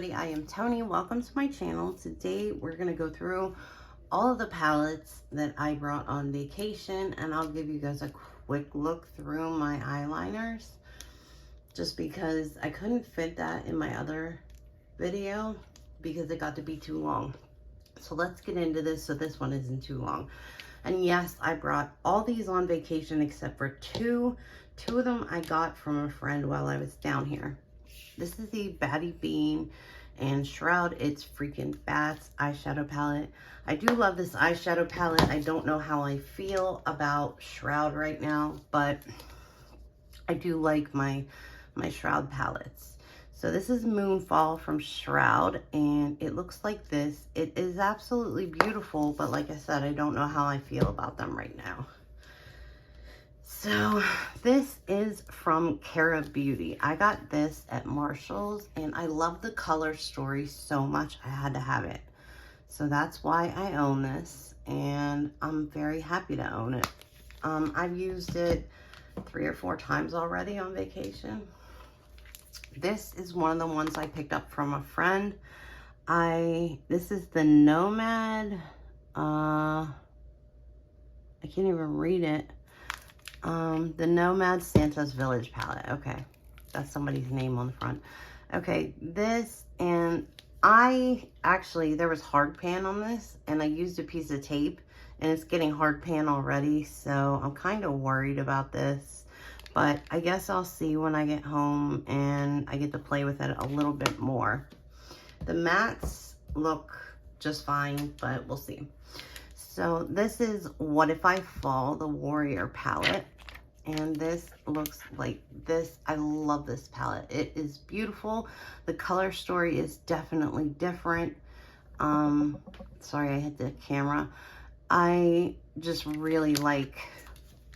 everybody, I am Tony. Welcome to my channel. Today we're going to go through all of the palettes that I brought on vacation, and I'll give you guys a quick look through my eyeliners just because I couldn't fit that in my other video because it got to be too long. So let's get into this so this one isn't too long. And yes, I brought all these on vacation except for two. Two of them I got from a friend while I was down here. This is the Batty Bean and Shroud It's Freaking Bats eyeshadow palette. I do love this eyeshadow palette. I don't know how I feel about Shroud right now, but I do like my Shroud palettes. So this is Moonfall from Shroud, and it looks like this. It is absolutely beautiful, but like I said, I don't know how I feel about them right now. So this is from Cara Beauty. I got this at Marshall's, and I love the color story so much I had to have it. So that's why I own this, and I'm very happy to own it. I've used it 3 or 4 times already on vacation. This is one of the ones I picked up from a friend. This is the Nomad. I can't even read it. The Nomad Santa's Village palette. Okay, that's somebody's name on the front. Okay, this, and there was hard pan on this, and I used a piece of tape, and it's getting hard pan already, so I'm kind of worried about this. But I guess I'll see when I get home and I get to play with it a little bit more. The mattes look just fine, but we'll see. So this is What If I Fall, the Warrior palette. And this looks like this. I love this palette. It is beautiful. The color story is definitely different. Sorry, I hit the camera. I just really like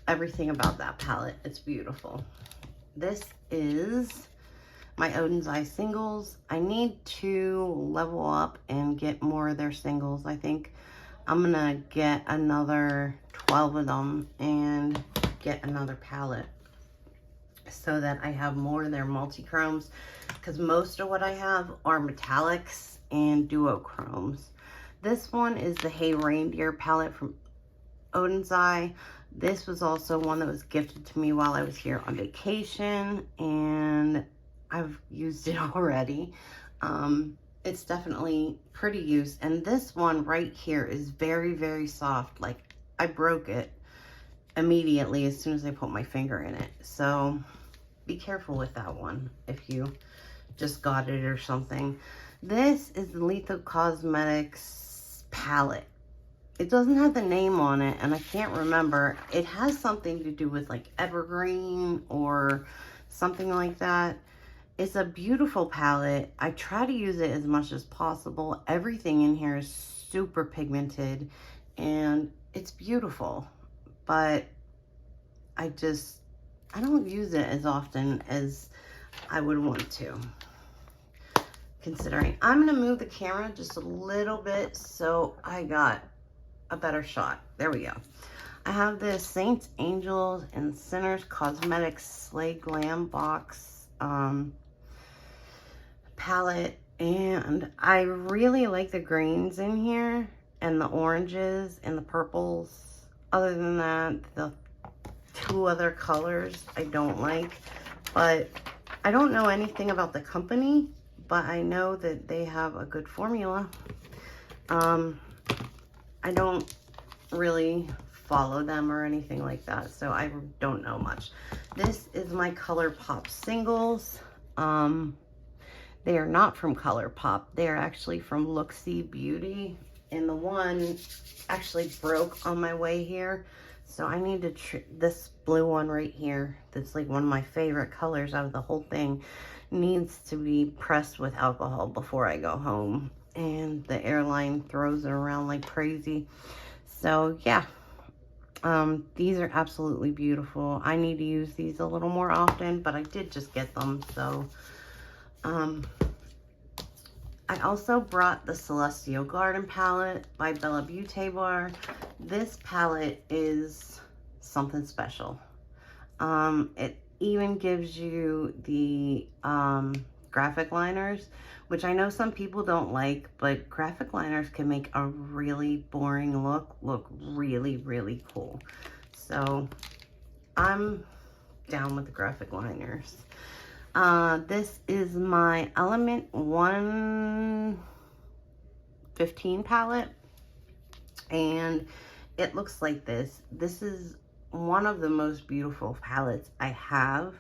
everything about that palette. It's beautiful. This is my Odin's Eye singles. I need to level up and get more of their singles. I think I'm gonna get another 12 of them and get another palette so that I have more of their multi-chromes, because most of what I have are metallics and duochromes. This one is the Hey Reindeer palette from Odin's Eye. This was also one that was gifted to me while I was here on vacation, and I've used it already. It's definitely pretty use. And this one right here is very, very soft. Like, I broke it immediately as soon as I put my finger in it. So be careful with that one if you just got it or something. This is the Lethal Cosmetics palette. It doesn't have the name on it, and I can't remember. It has something to do with like evergreen or something like that. It's a beautiful palette. I try to use it as much as possible. Everything in here is super pigmented, and it's beautiful. But I don't use it as often as I would want to, considering. I'm going to move the camera just a little bit so I got a better shot. There we go. I have this Saints, Angels, and Sinners Cosmetics Slay Glam box palette, and I really like the greens in here and the oranges and the purples. Other than that, the 2 other colors I don't like, but I don't know anything about the company, but I know that they have a good formula. I don't really follow them or anything like that, so I don't know much. This is my ColourPop singles. They are not from ColourPop. They are actually from Looksy Beauty, and the one actually broke on my way here. So I need to, this blue one right here, that's like one of my favorite colors out of the whole thing, needs to be pressed with alcohol before I go home. And the airline throws it around like crazy. So yeah, these are absolutely beautiful. I need to use these a little more often, but I did just get them. So I also brought the Celestial Garden palette by Bella Beauty Bar. This palette is something special. It even gives you the graphic liners, which I know some people don't like, but graphic liners can make a really boring look really, really cool. So I'm down with the graphic liners. This is my Element 115 palette, and it looks like this. This is one of the most beautiful palettes I have.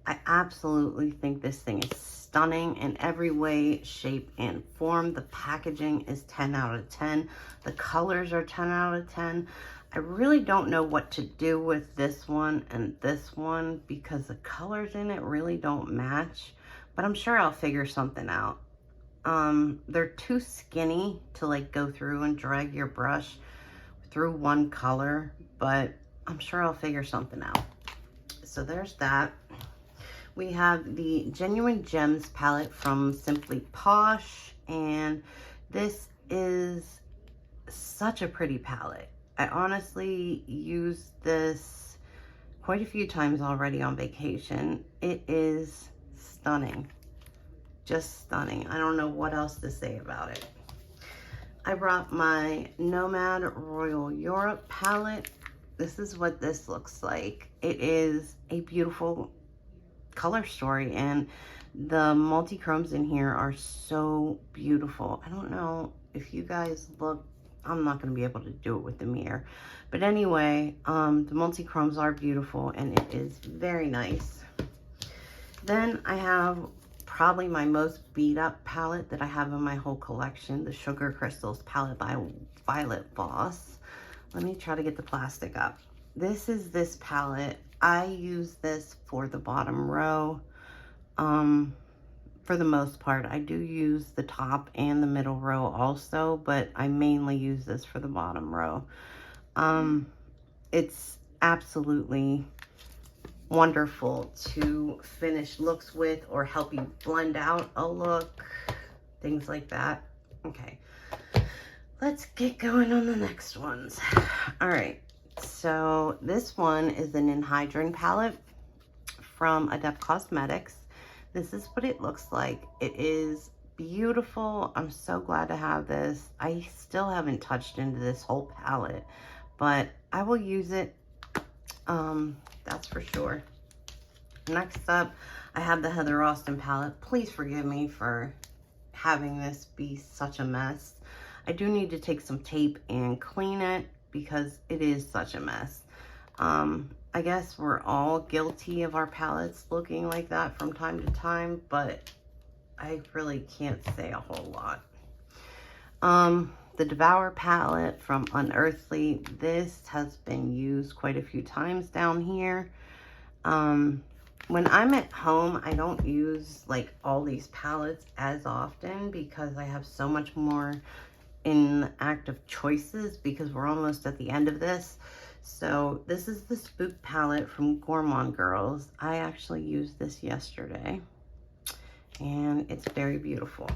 I absolutely think this thing is stunning in every way, shape, and form. The packaging is 10 out of 10. The colors are 10 out of 10. I really don't know what to do with this one and this one because the colors in it really don't match, but I'm sure I'll figure something out. They're too skinny to like go through and drag your brush through one color, but I'm sure I'll figure something out. So there's that. We have the Genuine Gems palette from Simply Posh, and this is such a pretty palette. I honestly used this quite a few times already on vacation. It is stunning. Just stunning. I don't know what else to say about it. I brought my Nomad Royal Europe palette. This is what this looks like. It is a beautiful color story, and the multi-chromes in here are so beautiful. I don't know if you guys look, I'm not going to be able to do it with the mirror, but anyway, the multi-chromes are beautiful and it is very nice. Then I have probably my most beat up palette that I have in my whole collection, the Sugar Crystals palette by Violet Voss. Let me try to get the plastic up. This is this palette. I use this for the bottom row. For the most part, I do use the top and the middle row also, but I mainly use this for the bottom row. It's absolutely wonderful to finish looks with or help you blend out a look, things like that. Okay, let's get going on the next ones. All right, so this one is an Anhydrous palette from Adept Cosmetics. This is what it looks like. It is beautiful. I'm so glad to have this. I still haven't touched into this whole palette, but I will use it. That's for sure. Next up, I have the Heather Austin palette. Please forgive me for having this be such a mess. I do need to take some tape and clean it because it is such a mess. I guess we're all guilty of our palettes looking like that from time to time, but I really can't say a whole lot. The Devour palette from Unearthly. This has been used quite a few times down here. When I'm at home, I don't use like all these palettes as often because I have so much more in the active choices because we're almost at the end of this. So this is the Spook palette from Gourmand Girls. I actually used this yesterday and it's very beautiful.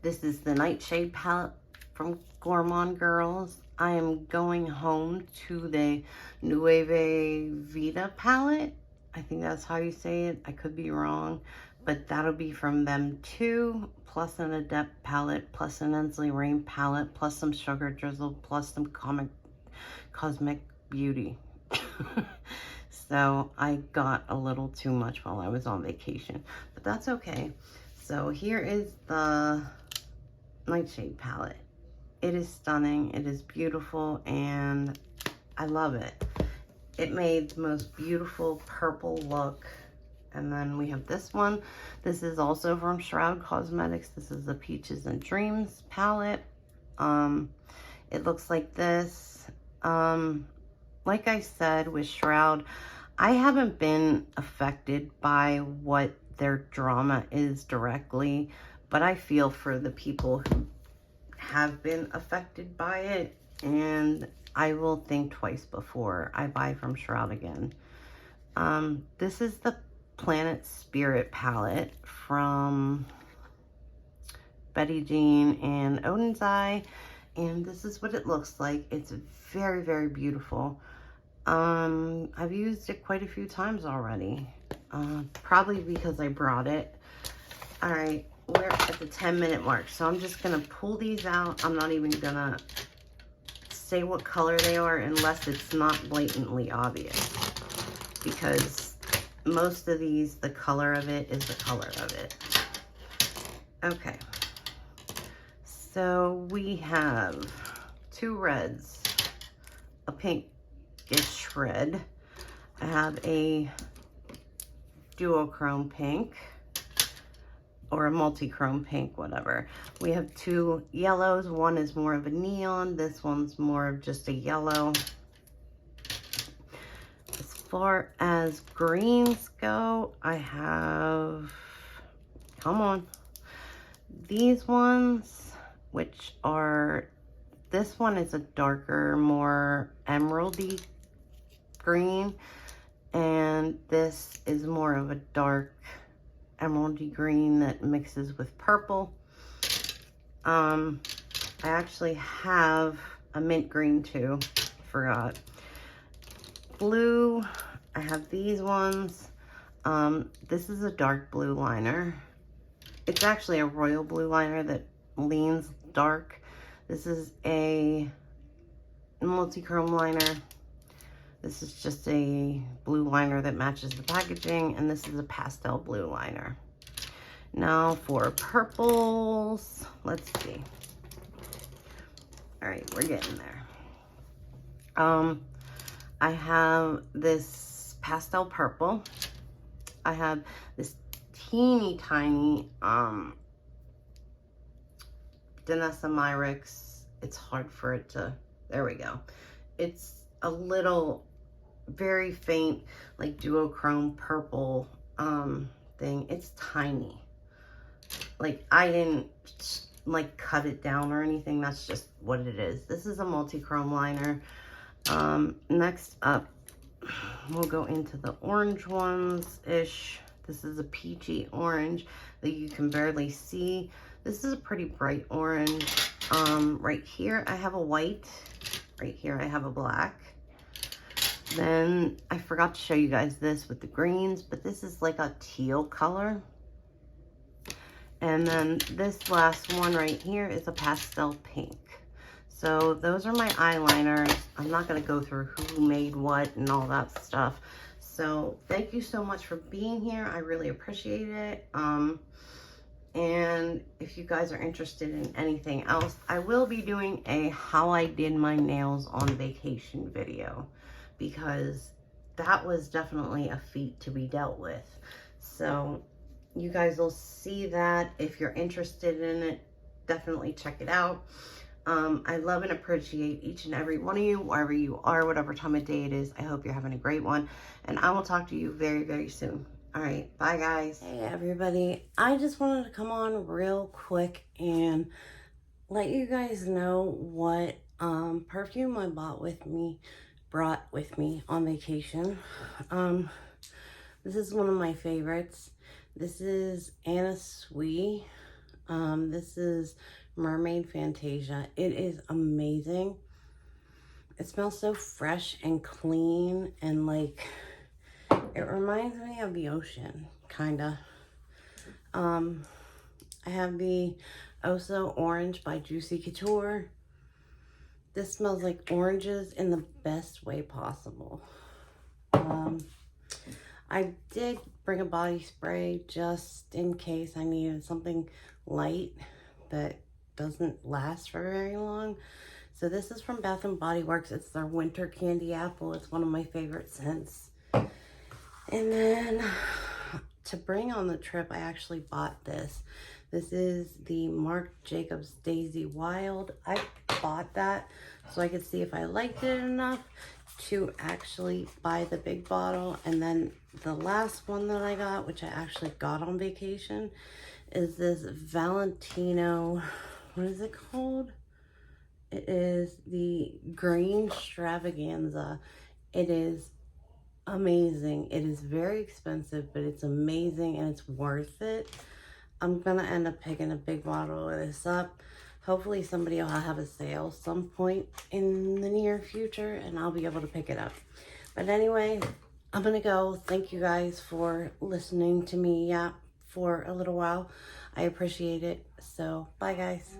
This is the Nightshade palette from Gourmand Girls. I am going home to the Nueve Vita palette. I think that's how you say it. I could be wrong, but that'll be from them too. Plus an Adept palette, plus an Ensley Rain palette, plus some Sugar Drizzle, plus some Cosmic Beauty. So I got a little too much while I was on vacation, but that's okay. So here is the Nightshade palette. It is stunning, it is beautiful, and I love it. It made the most beautiful purple look. And then we have this one. This is also from Shroud Cosmetics. This is the Peaches and Dreams palette. It looks like this. Like I said with Shroud, I haven't been affected by what their drama is directly, but I feel for the people who have been affected by it, and I will think twice before I buy from Shroud again. This is the Planet Spirit palette from Betty Jean and Odin's Eye, and this is what it looks like. It's very, very beautiful. I've used it quite a few times already. Probably because I brought it. All right, we're at the 10-minute mark, so I'm just gonna pull these out. I'm not even gonna say what color they are unless it's not blatantly obvious, because most of these, the color of it is the color of it. Okay, so we have 2 reds, a pinkish red. I have a duochrome pink, or a multi-chrome pink, whatever. We have 2 yellows. One is more of a neon. This one's more of just a yellow. As far as greens go, I have, come on, these ones, which are, this one is a darker, more emeraldy green, and this is more of a dark emeraldy green that mixes with purple. I actually have a mint green too, forgot. Blue, I have these ones. This is a dark blue liner. It's actually a royal blue liner that leans dark. This is a multi-chrome liner. This is just a blue liner that matches the packaging, and this is a pastel blue liner. Now for purples, let's see. All right, we're getting there. I have this pastel purple. I have this teeny tiny Danessa Myrix. It's hard for it to, there we go. It's a little, very faint, like duochrome purple thing. It's tiny. Like, I didn't like cut it down or anything. That's just what it is. This is a multi-chrome liner. Next up, we'll go into the orange ones-ish. This is a peachy orange that you can barely see. This is a pretty bright orange. Right here, I have a white. Right here, I have a black. Then, I forgot to show you guys this with the greens, but this is like a teal color. And then this last one right here is a pastel pink. So those are my eyeliners. I'm not going to go through who made what and all that stuff. So thank you so much for being here. I really appreciate it. And if you guys are interested in anything else, I will be doing a how I did my nails on vacation video, because that was definitely a feat to be dealt with. So you guys will see that. If you're interested in it, definitely check it out. I love and appreciate each and every one of you, wherever you are, whatever time of day it is. I hope you're having a great one, and I will talk to you very, very soon. All right, bye guys. Hey everybody, I just wanted to come on real quick and let you guys know what perfume I brought with me on vacation. This is one of my favorites. This is Anna Sui. This is Mermaid Fantasia. It is amazing. It smells so fresh and clean, and like, it reminds me of the ocean, kinda. I have the Oso Orange by Juicy Couture. This smells like oranges in the best way possible. I did bring a body spray just in case I needed something light that doesn't last for very long. So this is from Bath & Body Works. It's their Winter Candy Apple. It's one of my favorite scents. And then to bring on the trip, I actually bought this. This is the Marc Jacobs Daisy Wild. I bought that so I could see if I liked it enough to actually buy the big bottle. And then the last one that I got, which I actually got on vacation, is this Valentino, what is it called? It is the Green Extravaganza. It is amazing. It is very expensive, but it's amazing and it's worth it. I'm gonna end up picking a big bottle of this up. Hopefully somebody will have a sale some point in the near future and I'll be able to pick it up. But anyway, I'm gonna go. Thank you guys for listening to me yap for a little while. I appreciate it. So, bye guys.